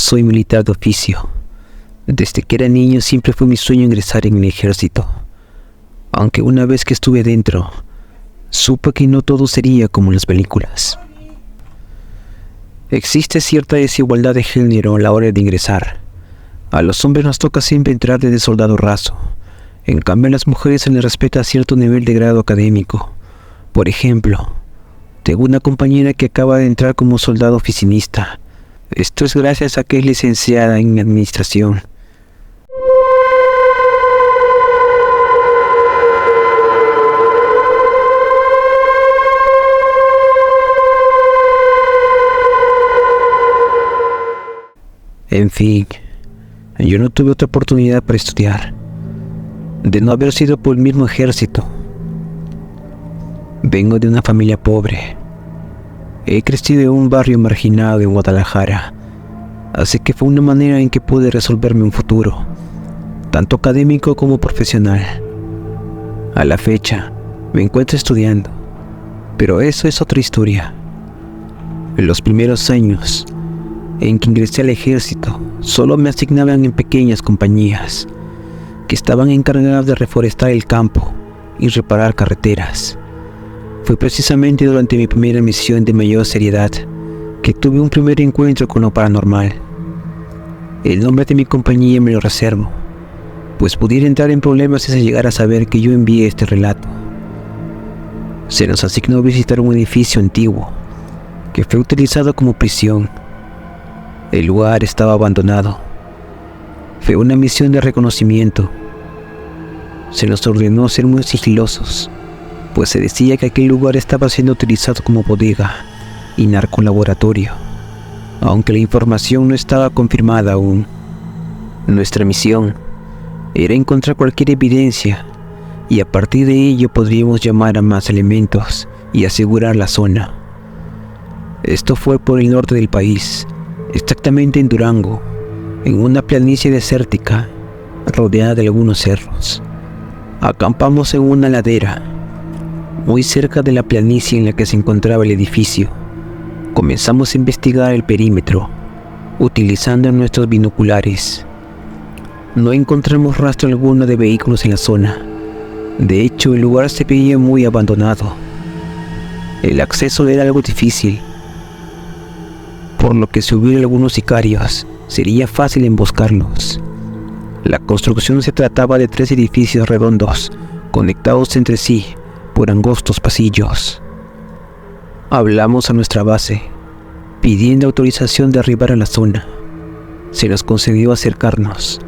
Soy militar de oficio. Desde que era niño siempre fue mi sueño ingresar en el ejército. Aunque una vez que estuve dentro, supe que no todo sería como en las películas. Existe cierta desigualdad de género a la hora de ingresar. A los hombres nos toca siempre entrar desde soldado raso. En cambio, a las mujeres se les respeta cierto nivel de grado académico. Por ejemplo, tengo una compañera que acaba de entrar como soldado oficinista. Esto es gracias a que es licenciada en administración. En fin, yo no tuve otra oportunidad para estudiar, de no haber sido por el mismo ejército. Vengo de una familia pobre. He crecido en un barrio marginado en Guadalajara, así que fue una manera en que pude resolverme un futuro, tanto académico como profesional. A la fecha, me encuentro estudiando, pero eso es otra historia. En los primeros años en que ingresé al ejército, solo me asignaban en pequeñas compañías que estaban encargadas de reforestar el campo y reparar carreteras. Fue precisamente durante mi primera misión de mayor seriedad que tuve un primer encuentro con lo paranormal. El nombre de mi compañía me lo reservo, pues pudiera entrar en problemas si se llegara a saber que yo envié este relato. Se nos asignó visitar un edificio antiguo que fue utilizado como prisión. El lugar estaba abandonado. Fue una misión de reconocimiento. Se nos ordenó ser muy sigilosos, pues se decía que aquel lugar estaba siendo utilizado como bodega y narcolaboratorio, aunque la información no estaba confirmada aún. Nuestra misión era encontrar cualquier evidencia y a partir de ello podríamos llamar a más elementos y asegurar la zona. Esto fue por el norte del país, exactamente en Durango, en una planicie desértica rodeada de algunos cerros. Acampamos en una ladera muy cerca de la planicie en la que se encontraba el edificio. Comenzamos a investigar el perímetro, utilizando nuestros binoculares. No encontramos rastro alguno de vehículos en la zona. De hecho, el lugar se veía muy abandonado. El acceso era algo difícil, por lo que si hubiera algunos sicarios, sería fácil emboscarlos. La construcción se trataba de 3 edificios redondos, conectados entre sí por angostos pasillos. Hablamos a nuestra base, pidiendo autorización de arribar a la zona. Se nos concedió acercarnos,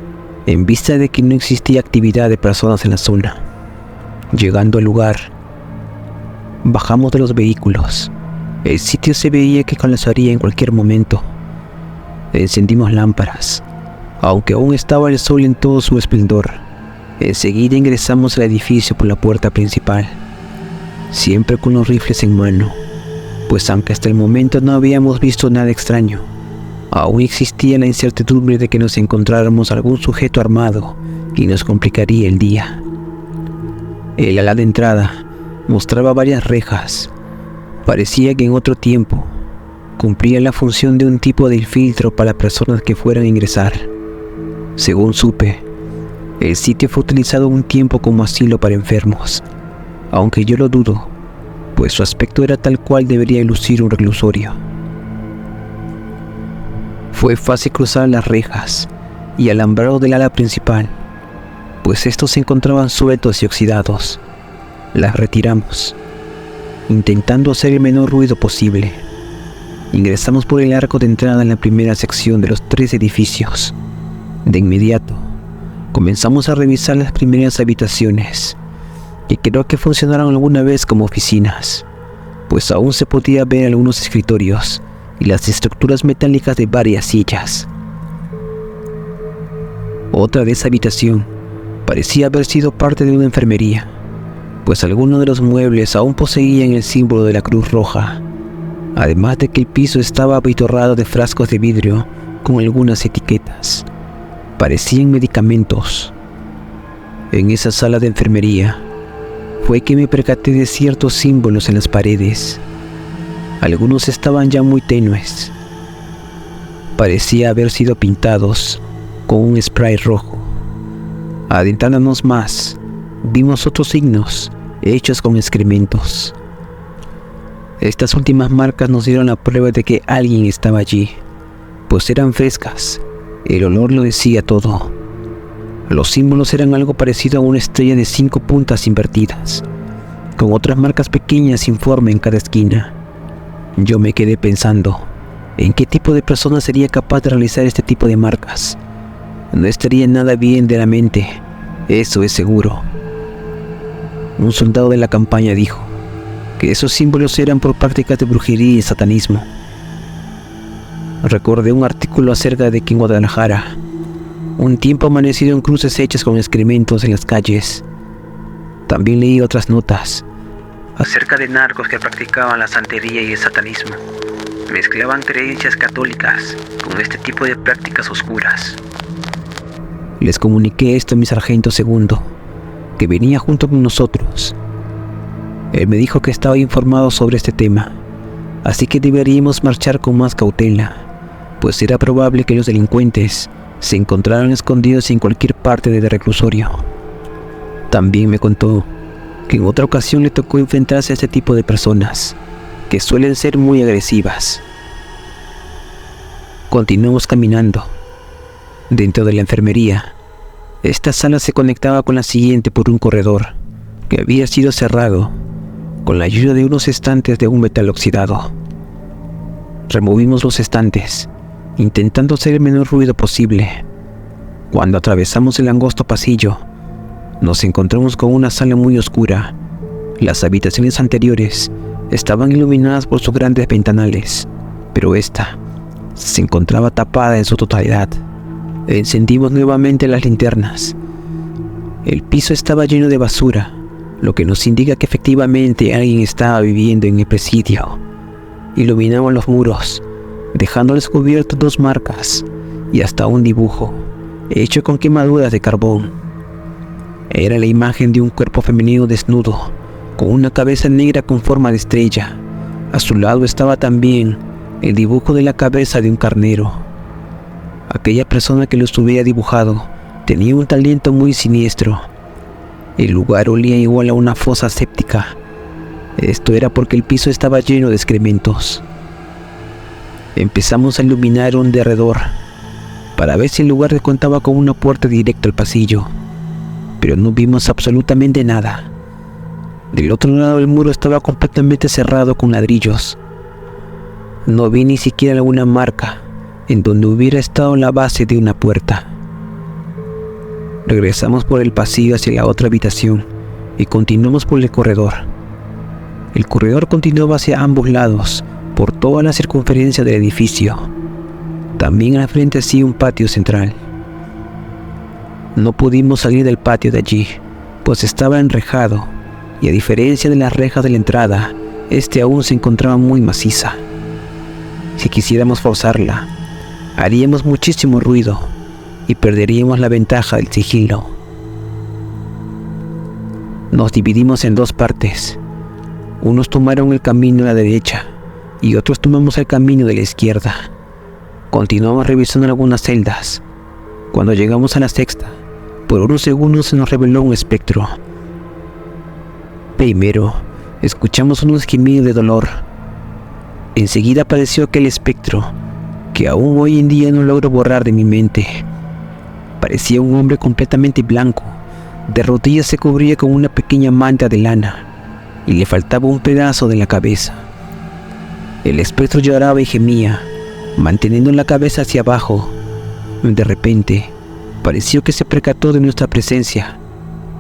en vista de que no existía actividad de personas en la zona. Llegando al lugar, bajamos de los vehículos. El sitio se veía que colapsaría en cualquier momento. Encendimos lámparas, aunque aún estaba el sol en todo su esplendor. Enseguida ingresamos al edificio por la puerta principal, siempre con los rifles en mano, pues aunque hasta el momento no habíamos visto nada extraño, aún existía la incertidumbre de que nos encontráramos algún sujeto armado y nos complicaría el día. El ala de entrada mostraba varias rejas. Parecía que en otro tiempo cumplía la función de un tipo de filtro para personas que fueran a ingresar. Según supe, el sitio fue utilizado un tiempo como asilo para enfermos, aunque yo lo dudo, pues su aspecto era tal cual debería lucir un reclusorio. Fue fácil cruzar las rejas y alambrado del ala principal, pues estos se encontraban sueltos y oxidados. Las retiramos, intentando hacer el menor ruido posible. Ingresamos por el arco de entrada en la primera sección de los 3 edificios. De inmediato, comenzamos a revisar las primeras habitaciones, que creo que funcionaron alguna vez como oficinas, pues aún se podía ver algunos escritorios y las estructuras metálicas de varias sillas. Otra de esa habitación parecía haber sido parte de una enfermería, pues algunos de los muebles aún poseían el símbolo de la Cruz Roja, además de que el piso estaba abitorrado de frascos de vidrio con algunas etiquetas. Parecían medicamentos. En esa sala de enfermería fue que me percaté de ciertos símbolos en las paredes. Algunos estaban ya muy tenues, parecía haber sido pintados con un spray rojo. Adentrándonos más, vimos otros signos hechos con excrementos. Estas últimas marcas nos dieron la prueba de que alguien estaba allí, pues eran frescas. El olor lo decía todo. Los símbolos eran algo parecido a una estrella de 5 puntas invertidas, con otras marcas pequeñas sin forma en cada esquina. Yo me quedé pensando, ¿en qué tipo de persona sería capaz de realizar este tipo de marcas? No estaría nada bien de la mente, eso es seguro. Un soldado de la campaña dijo que esos símbolos eran por prácticas de brujería y satanismo. Recordé un artículo acerca de que en Guadalajara un tiempo amanecido en cruces hechas con excrementos en las calles. También leí otras notas acerca de narcos que practicaban la santería y el satanismo. Mezclaban creencias católicas con este tipo de prácticas oscuras. Les comuniqué esto a mi sargento segundo, que venía junto con nosotros. Él me dijo que estaba informado sobre este tema, así que deberíamos marchar con más cautela, pues era probable que los delincuentes se encontraran escondidos en cualquier parte del reclusorio. También me contó que en otra ocasión le tocó enfrentarse a este tipo de personas, que suelen ser muy agresivas. Continuamos caminando. Dentro de la enfermería, esta sala se conectaba con la siguiente por un corredor que había sido cerrado con la ayuda de unos estantes de un metal oxidado. Removimos los estantes, intentando hacer el menor ruido posible. Cuando atravesamos el angosto pasillo, nos encontramos con una sala muy oscura. Las habitaciones anteriores estaban iluminadas por sus grandes ventanales, pero esta se encontraba tapada en su totalidad. Encendimos nuevamente las linternas. El piso estaba lleno de basura, lo que nos indica que efectivamente alguien estaba viviendo en el presidio. Iluminamos los muros, dejando al descubierto 2 marcas y hasta un dibujo hecho con quemaduras de carbón. Era la imagen de un cuerpo femenino desnudo, con una cabeza negra con forma de estrella. A su lado estaba también el dibujo de la cabeza de un carnero. Aquella persona que lo estuviera dibujado tenía un talento muy siniestro. El lugar olía igual a una fosa séptica. Esto era porque el piso estaba lleno de excrementos. Empezamos a iluminar un derredor para ver si el lugar contaba con una puerta directa al pasillo, pero no vimos absolutamente nada. Del otro lado del muro estaba completamente cerrado con ladrillos. No vi ni siquiera alguna marca en donde hubiera estado la base de una puerta. Regresamos por el pasillo hacia la otra habitación y continuamos por el corredor. El corredor continuaba hacia ambos lados, por toda la circunferencia del edificio. También al frente hacía un patio central. No pudimos salir del patio de allí, pues estaba enrejado, y a diferencia de las rejas de la entrada, este aún se encontraba muy maciza. Si quisiéramos forzarla, haríamos muchísimo ruido y perderíamos la ventaja del sigilo. Nos dividimos en 2 partes. Unos tomaron el camino a la derecha y otros tomamos el camino de la izquierda. Continuamos revisando algunas celdas. Cuando llegamos a la 6ª, por unos segundos se nos reveló un espectro. Primero, escuchamos unos gemidos de dolor. Enseguida apareció aquel espectro, que aún hoy en día no logro borrar de mi mente. Parecía un hombre completamente blanco. De rodillas se cubría con una pequeña manta de lana, y le faltaba un pedazo de la cabeza. El espectro lloraba y gemía, manteniendo la cabeza hacia abajo. De repente, pareció que se percató de nuestra presencia.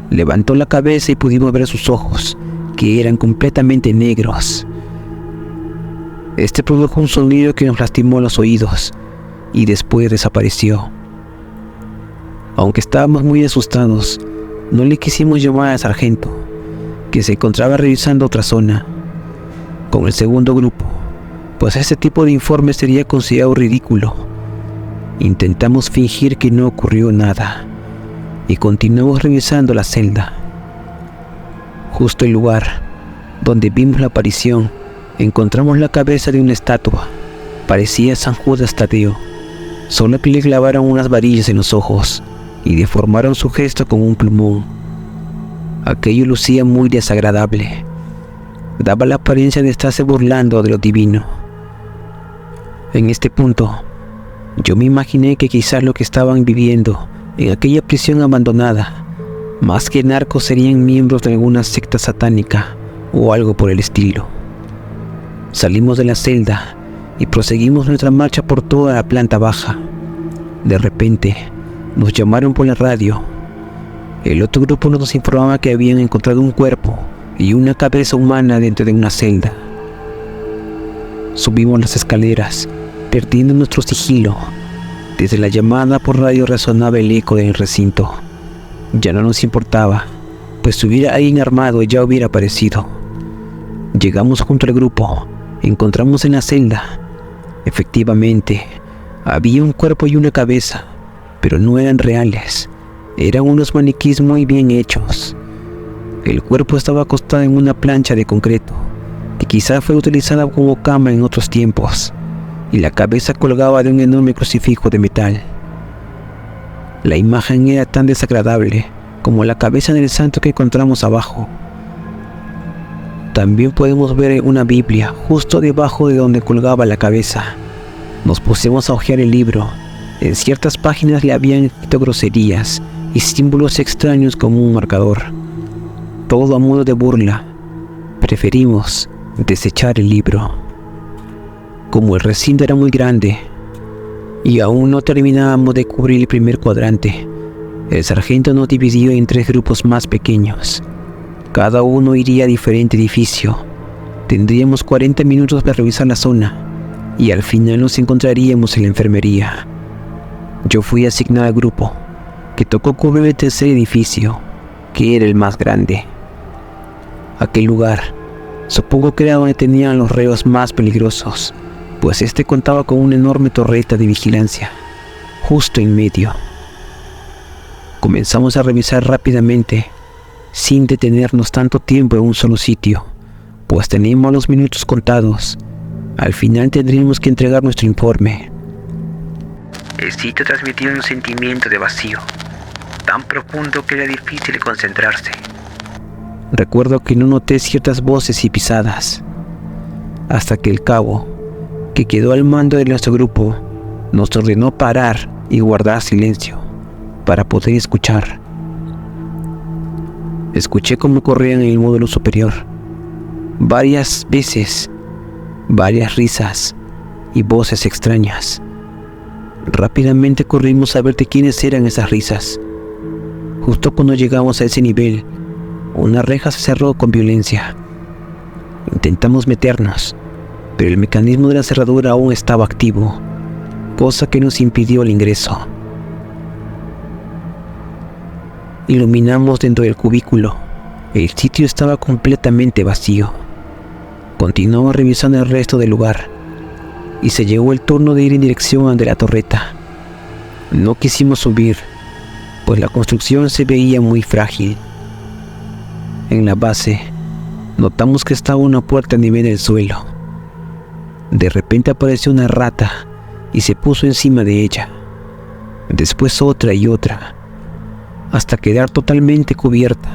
Levantó la cabeza y pudimos ver sus ojos, que eran completamente negros. Este produjo un sonido que nos lastimó los oídos, y después desapareció. Aunque estábamos muy asustados, no le quisimos llamar al sargento, que se encontraba revisando otra zona, con el segundo grupo, pues este tipo de informe sería considerado ridículo. Intentamos fingir que no ocurrió nada, y continuamos revisando la celda. Justo el lugar donde vimos la aparición, encontramos la cabeza de una estatua. Parecía San Judas Tadeo, solo que le clavaron unas varillas en los ojos y deformaron su gesto con un plumón. Aquello lucía muy desagradable. Daba la apariencia de estarse burlando de lo divino. En este punto, yo me imaginé que quizás lo que estaban viviendo en aquella prisión abandonada, más que narcos, serían miembros de alguna secta satánica o algo por el estilo. Salimos de la celda y proseguimos nuestra marcha por toda la planta baja. De repente, nos llamaron por la radio. El otro grupo nos informaba que habían encontrado un cuerpo y una cabeza humana dentro de una celda. Subimos las escaleras, perdiendo nuestro sigilo. Desde la llamada por radio resonaba el eco del recinto. Ya no nos importaba, pues si hubiera alguien armado ya hubiera aparecido. Llegamos junto al grupo, encontramos en la celda. Efectivamente, había un cuerpo y una cabeza, pero no eran reales. Eran unos maniquís muy bien hechos. El cuerpo estaba acostado en una plancha de concreto, que quizás fue utilizada como cama en otros tiempos, y la cabeza colgaba de un enorme crucifijo de metal. La imagen era tan desagradable como la cabeza del santo que encontramos abajo. También podemos ver una Biblia justo debajo de donde colgaba la cabeza. Nos pusimos a hojear el libro. En ciertas páginas le habían escrito groserías y símbolos extraños como un marcador. Todo a modo de burla. Preferimos desechar el libro. Como el recinto era muy grande y aún no terminábamos de cubrir el primer cuadrante, el sargento nos dividió en 3 grupos más pequeños. Cada uno iría a diferente edificio. Tendríamos 40 minutos para revisar la zona y al final nos encontraríamos en la enfermería. Yo fui asignado al grupo que tocó cubrir el tercer edificio, que era el más grande. Aquel lugar, supongo que era donde tenían los reos más peligrosos, pues este contaba con una enorme torreta de vigilancia, justo en medio. Comenzamos a revisar rápidamente, sin detenernos tanto tiempo en un solo sitio, pues teníamos los minutos contados. Al final tendríamos que entregar nuestro informe. El sitio transmitía un sentimiento de vacío, tan profundo que era difícil concentrarse. Recuerdo que no noté ciertas voces y pisadas, hasta que el cabo, que quedó al mando de nuestro grupo, nos ordenó parar y guardar silencio para poder escuchar. Escuché cómo corrían en el módulo superior. Varias veces, varias risas y voces extrañas. Rápidamente corrimos a ver de quiénes eran esas risas. Justo cuando llegamos a ese nivel, una reja se cerró con violencia. Intentamos meternos, pero el mecanismo de la cerradura aún estaba activo, cosa que nos impidió el ingreso. Iluminamos dentro del cubículo. El sitio estaba completamente vacío. Continuamos revisando el resto del lugar y se llegó el turno de ir en dirección de la torreta. No quisimos subir, pues la construcción se veía muy frágil. En la base, notamos que estaba una puerta a nivel del suelo. De repente apareció una rata y se puso encima de ella. Después otra y otra, hasta quedar totalmente cubierta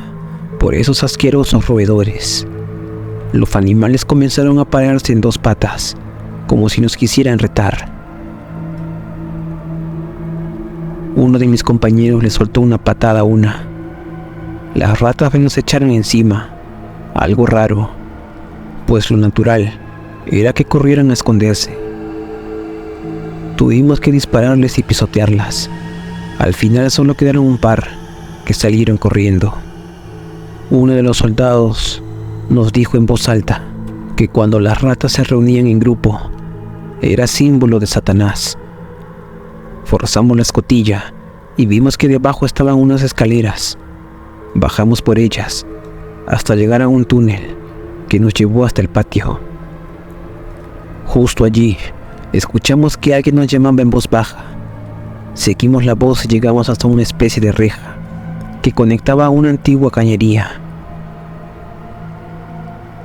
por esos asquerosos roedores. Los animales comenzaron a pararse en 2 patas, como si nos quisieran retar. Uno de mis compañeros le soltó una patada a una. Las ratas nos echaron encima, algo raro, pues lo natural era que corrieran a esconderse. Tuvimos que dispararles y pisotearlas. Al final solo quedaron un par que salieron corriendo. Uno de los soldados nos dijo en voz alta que cuando las ratas se reunían en grupo, era símbolo de Satanás. Forzamos la escotilla y vimos que debajo estaban unas escaleras. Bajamos por ellas hasta llegar a un túnel que nos llevó hasta el patio. Justo allí, escuchamos que alguien nos llamaba en voz baja. Seguimos la voz y llegamos hasta una especie de reja que conectaba a una antigua cañería.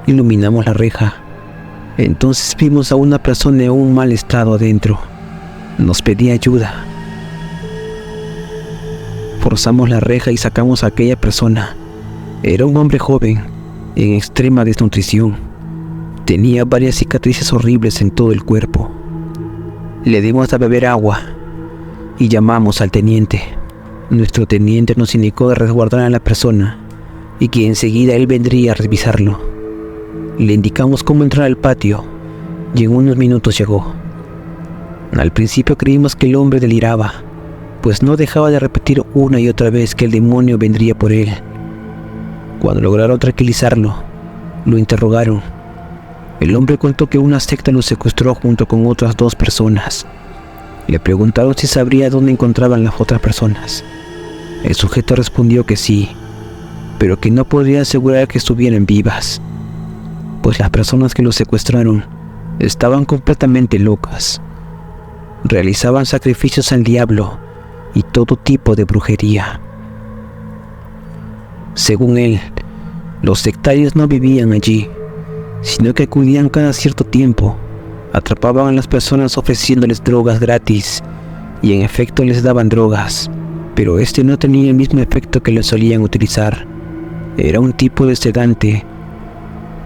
Iluminamos la reja. Entonces vimos a una persona en un mal estado adentro. Nos pedía ayuda. Forzamos la reja y sacamos a aquella persona. Era un hombre joven, en extrema desnutrición. Tenía varias cicatrices horribles en todo el cuerpo. Le dimos a beber agua y llamamos al teniente. Nuestro teniente nos indicó de resguardar a la persona y que enseguida él vendría a revisarlo. Le indicamos cómo entrar al patio y en unos minutos llegó. Al principio creímos que el hombre deliraba, pues no dejaba de repetir una y otra vez que el demonio vendría por él. Cuando lograron tranquilizarlo, lo interrogaron. El hombre contó que una secta lo secuestró junto con otras 2 personas. Le preguntaron si sabría dónde encontraban las otras personas. El sujeto respondió que sí, pero que no podría asegurar que estuvieran vivas, pues las personas que lo secuestraron estaban completamente locas. Realizaban sacrificios al diablo y todo tipo de brujería. Según él, los sectarios no vivían allí, sino que acudían cada cierto tiempo, atrapaban a las personas ofreciéndoles drogas gratis, y en efecto les daban drogas, pero este no tenía el mismo efecto que le solían utilizar. Era un tipo de sedante,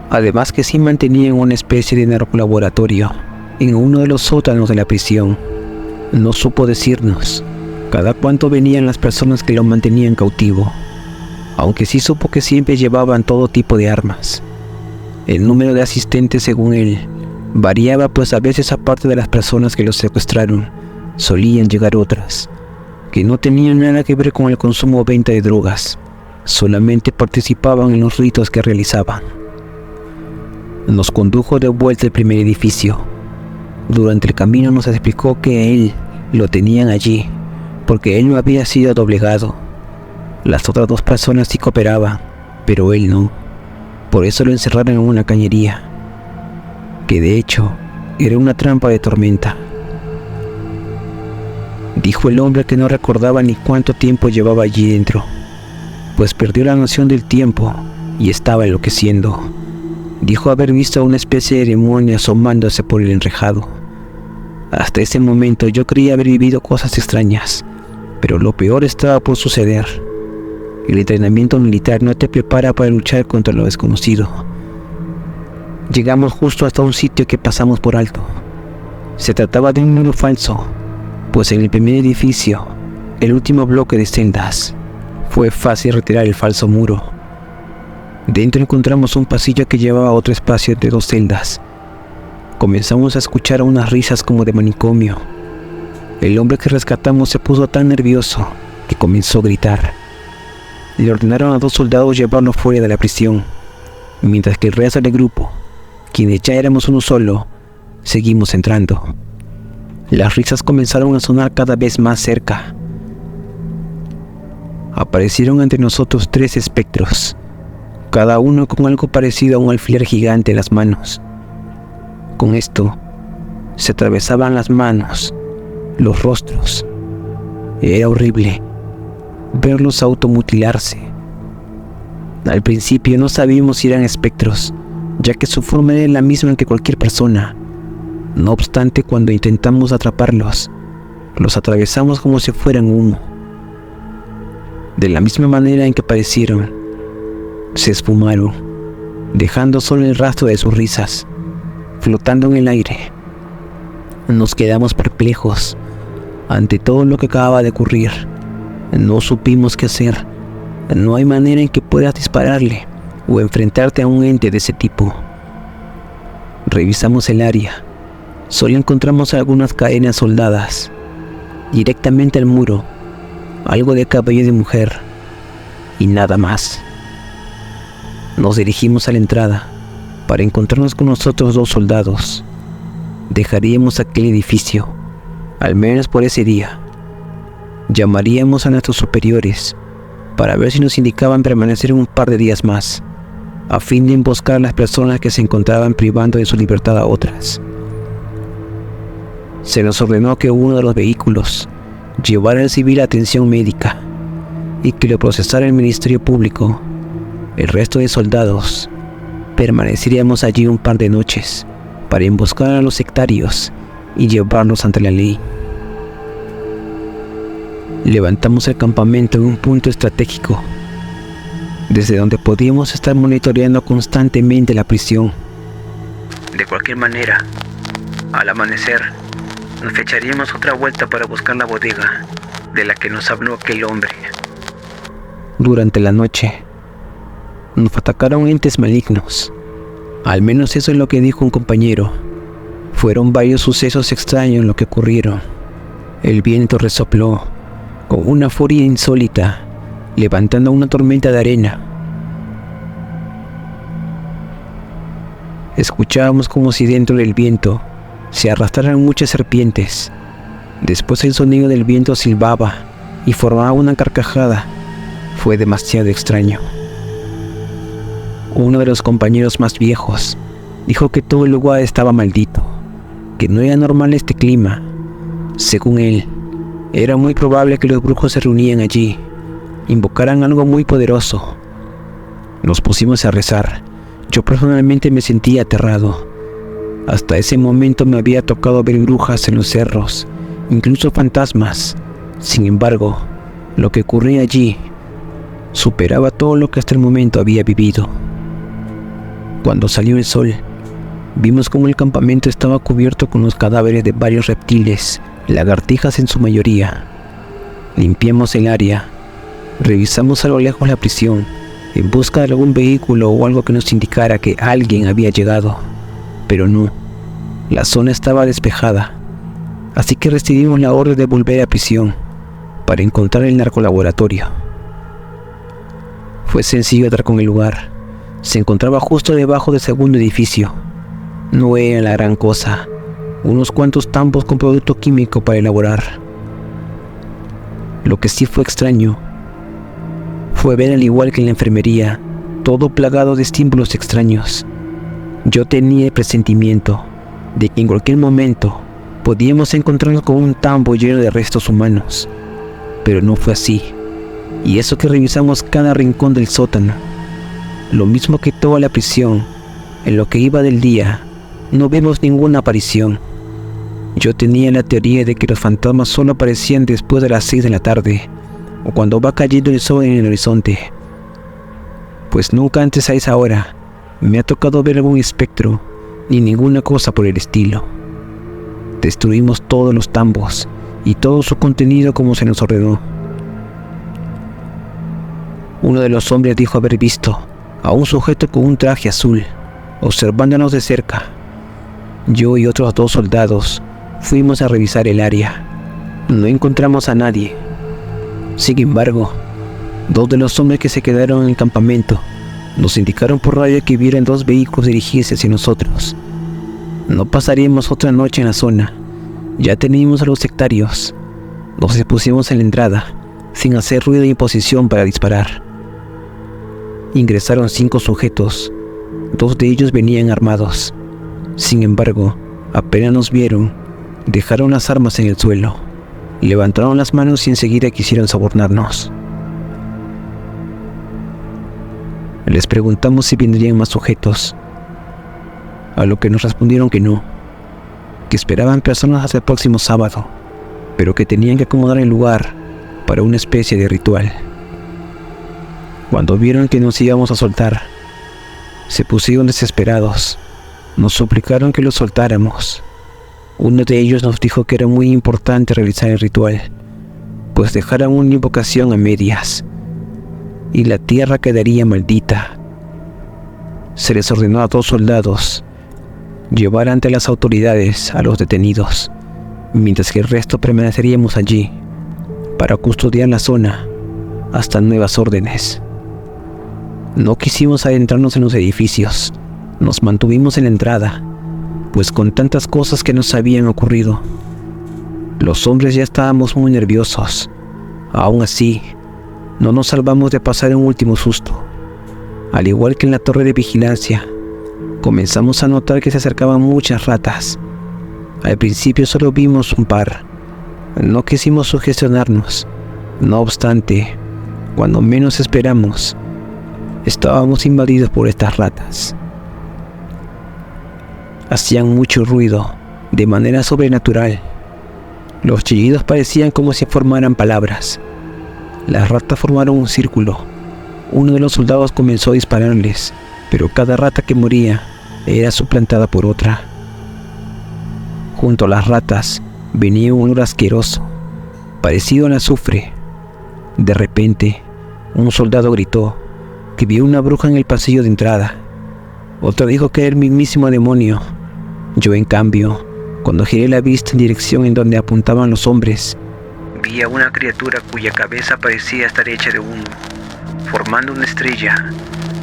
además que sí mantenían una especie de narcolaboratorio en uno de los sótanos de la prisión. No supo decirnos cada cuánto venían las personas que lo mantenían cautivo, aunque sí supo que siempre llevaban todo tipo de armas. El número de asistentes, según él, variaba, pues a veces, aparte de las personas que los secuestraron, solían llegar otras, que no tenían nada que ver con el consumo o venta de drogas, solamente participaban en los ritos que realizaban. Nos condujo de vuelta al primer edificio. Durante el camino nos explicó que a él lo tenían allí, porque él no había sido doblegado. Las otras 2 personas sí cooperaban, pero él no. Por eso lo encerraron en una cañería, que de hecho era una trampa de tormenta. Dijo el hombre que no recordaba ni cuánto tiempo llevaba allí dentro, pues perdió la noción del tiempo y estaba enloqueciendo. Dijo haber visto a una especie de demonio asomándose por el enrejado. Hasta ese momento yo creía haber vivido cosas extrañas, pero lo peor estaba por suceder. El entrenamiento militar no te prepara para luchar contra lo desconocido. Llegamos justo hasta un sitio que pasamos por alto. Se trataba de un muro falso, pues en el primer edificio, el último bloque de celdas, fue fácil retirar el falso muro. Dentro encontramos un pasillo que llevaba a otro espacio de 2 celdas. Comenzamos a escuchar unas risas como de manicomio. El hombre que rescatamos se puso tan nervioso que comenzó a gritar. Le ordenaron a 2 soldados llevarlo fuera de la prisión, mientras que el resto del grupo, quienes ya éramos uno solo, seguimos entrando. Las risas comenzaron a sonar cada vez más cerca. Aparecieron ante nosotros 3 espectros, cada uno con algo parecido a un alfiler gigante en las manos. Con esto, se atravesaban las manos, los rostros. Era horrible verlos automutilarse. Al principio no sabíamos si eran espectros, ya que su forma era la misma que cualquier persona. No obstante, cuando intentamos atraparlos, los atravesamos como si fueran humo. De la misma manera en que aparecieron, se esfumaron, dejando solo el rastro de sus risas, flotando en el aire. Nos quedamos perplejos ante todo lo que acababa de ocurrir. No supimos qué hacer. No hay manera en que puedas dispararle o enfrentarte a un ente de ese tipo. Revisamos el área. Solo encontramos algunas cadenas soldadas directamente al muro, algo de cabello de mujer y nada más. Nos dirigimos a la entrada para encontrarnos con los otros 2 soldados. Dejaríamos aquel edificio, al menos por ese día. Llamaríamos a nuestros superiores para ver si nos indicaban permanecer un par de días más, a fin de emboscar a las personas que se encontraban privando de su libertad a otras. Se nos ordenó que uno de los vehículos llevara al civil a atención médica y que lo procesara el Ministerio Público. El resto de soldados permaneceríamos allí un par de noches para emboscar a los sectarios y llevarlos ante la ley. levantamos el campamento en un punto estratégico, desde donde podíamos estar monitoreando constantemente la prisión. De cualquier manera, al amanecer, nos echaríamos otra vuelta para buscar la bodega de la que nos habló aquel hombre. Durante la noche, nos atacaron entes malignos. Al menos eso es lo que dijo un compañero. Fueron varios sucesos extraños lo que ocurrieron. El viento resopló con una furia insólita, levantando una tormenta de arena. Escuchábamos como si dentro del viento se arrastraran muchas serpientes. Después el sonido del viento silbaba y formaba una carcajada. Fue demasiado extraño. Uno de los compañeros más viejos dijo que todo el lugar estaba maldito, que no era normal este clima. Según él, era muy probable que los brujos se reunían allí, invocaran algo muy poderoso. Nos pusimos a rezar. Yo personalmente me sentía aterrado. Hasta ese momento me había tocado ver brujas en los cerros, incluso fantasmas. Sin embargo, lo que ocurría allí superaba todo lo que hasta el momento había vivido. Cuando salió el sol, vimos cómo el campamento estaba cubierto con los cadáveres de varios reptiles, lagartijas en su mayoría. Limpiamos el área, revisamos a lo lejos la prisión, en busca de algún vehículo o algo que nos indicara que alguien había llegado, pero no, la zona estaba despejada, así que recibimos la orden de volver a prisión para encontrar el narcolaboratorio. Fue sencillo dar con el lugar. Se encontraba justo debajo del segundo edificio. No era la gran cosa, unos cuantos tambos con producto químico para elaborar. Lo que sí fue extraño fue ver, al igual que en la enfermería, todo plagado de estímulos extraños. Yo tenía el presentimiento de que en cualquier momento podíamos encontrarnos con un tambo lleno de restos humanos, pero no fue así, y eso que revisamos cada rincón del sótano. Lo mismo que toda la prisión, en lo que iba del día, no vemos ninguna aparición. Yo tenía la teoría de que los fantasmas solo aparecían después de las 6 de la tarde, o cuando va cayendo el sol en el horizonte, pues nunca antes a esa hora me ha tocado ver algún espectro, ni ninguna cosa por el estilo. Destruimos todos los tambos y todo su contenido como se nos ordenó. Uno de los hombres dijo haber visto a un sujeto con un traje azul, observándonos de cerca. Yo y otros 2 soldados fuimos a revisar el área. No encontramos a nadie. Sin embargo, 2 de los hombres que se quedaron en el campamento nos indicaron por radio que vieran 2 vehículos dirigirse hacia nosotros. No pasaríamos otra noche en la zona. Ya teníamos a los sectarios. Nos expusimos en la entrada, sin hacer ruido ni posición para disparar. Ingresaron 5 sujetos. 2 de ellos venían armados. Sin embargo, apenas nos vieron, dejaron las armas en el suelo, levantaron las manos y enseguida quisieron sobornarnos. Les preguntamos si vendrían más sujetos, a lo que nos respondieron que no, que esperaban personas hasta el próximo sábado, pero que tenían que acomodar el lugar para una especie de ritual. Cuando vieron que nos íbamos a soltar, se pusieron desesperados. Nos suplicaron que los soltáramos. Uno de ellos nos dijo que era muy importante realizar el ritual, pues dejaran una invocación a medias y la tierra quedaría maldita. Se les ordenó a 2 soldados llevar ante las autoridades a los detenidos, mientras que el resto permaneceríamos allí para custodiar la zona hasta nuevas órdenes. No quisimos adentrarnos en los edificios, nos mantuvimos en la entrada, pues con tantas cosas que nos habían ocurrido, los hombres ya estábamos muy nerviosos. Aún así, no nos salvamos de pasar un último susto. Al igual que en la torre de vigilancia, comenzamos a notar que se acercaban muchas ratas. Al principio solo vimos un par. No quisimos sugestionarnos. No obstante, cuando menos esperamos, estábamos invadidos por estas ratas. Hacían mucho ruido, de manera sobrenatural. Los chillidos parecían como si formaran palabras. Las ratas formaron un círculo. Uno de los soldados comenzó a dispararles, pero cada rata que moría era suplantada por otra. Junto a las ratas venía un olor asqueroso, parecido al azufre. De repente, un soldado gritó que vio una bruja en el pasillo de entrada. Otro dijo que era el mismísimo demonio. Yo, en cambio, cuando giré la vista en dirección en donde apuntaban los hombres, vi a una criatura cuya cabeza parecía estar hecha de humo, formando una estrella.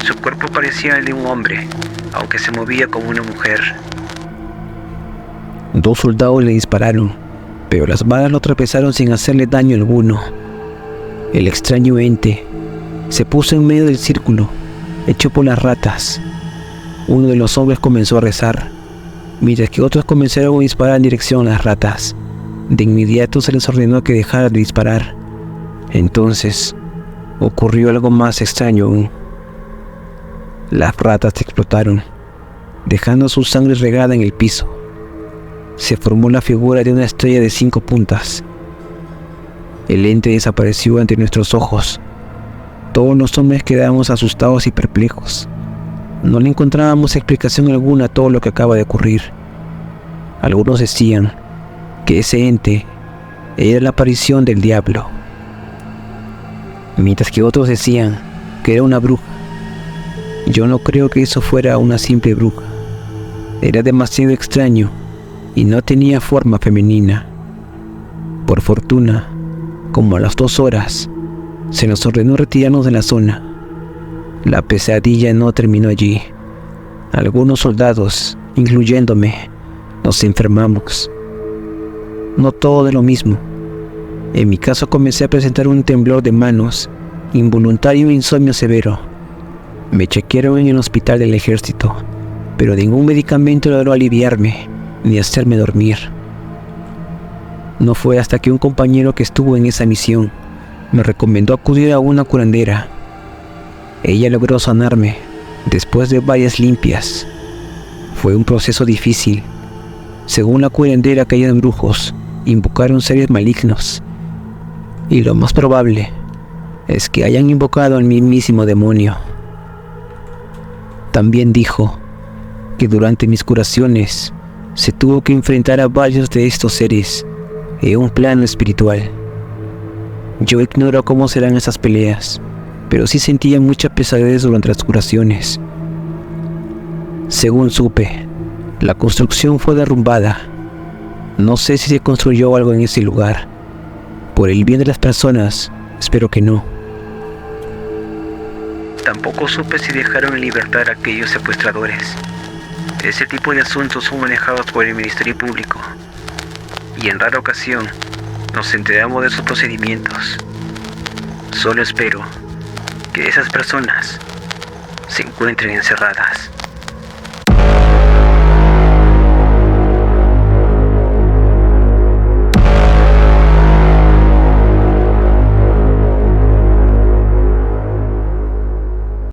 Su cuerpo parecía el de un hombre, aunque se movía como una mujer. 2 soldados le dispararon, pero las balas lo atravesaron sin hacerle daño alguno. El extraño ente se puso en medio del círculo, hecho por las ratas. Uno de los hombres comenzó a rezar, mientras que otros comenzaron a disparar en dirección a las ratas. De inmediato se les ordenó que dejaran de disparar. Entonces, ocurrió algo más extraño aún. Las ratas explotaron, dejando su sangre regada en el piso. Se formó la figura de una estrella de 5 puntas. El ente desapareció ante nuestros ojos. Todos los hombres quedamos asustados y perplejos. No le encontrábamos explicación alguna a todo lo que acaba de ocurrir. Algunos decían que ese ente era la aparición del diablo, mientras que otros decían que era una bruja. Yo no creo que eso fuera una simple bruja. Era demasiado extraño y no tenía forma femenina. Por fortuna, como a las 2 horas, se nos ordenó retirarnos de la zona. La pesadilla no terminó allí. Algunos soldados, incluyéndome, nos enfermamos. No todo de lo mismo. En mi caso comencé a presentar un temblor de manos, involuntario e insomnio severo. Me chequearon en el hospital del ejército, pero ningún medicamento logró aliviarme ni hacerme dormir. No fue hasta que un compañero que estuvo en esa misión me recomendó acudir a una curandera. Ella logró sanarme después de varias limpias. Fue un proceso difícil. Según la curandera, caían brujos, invocaron seres malignos, y lo más probable es que hayan invocado al mismísimo demonio. También dijo que durante mis curaciones se tuvo que enfrentar a varios de estos seres en un plano espiritual. Yo ignoro cómo serán esas peleas, pero sí sentía mucha pesadez durante las curaciones. Según supe, la construcción fue derrumbada. No sé si se construyó algo en ese lugar. Por el bien de las personas, espero que no. Tampoco supe si dejaron en libertad a aquellos secuestradores. Ese tipo de asuntos son manejados por el Ministerio Público, y en rara ocasión nos enteramos de sus procedimientos. Solo espero que esas personas se encuentren encerradas.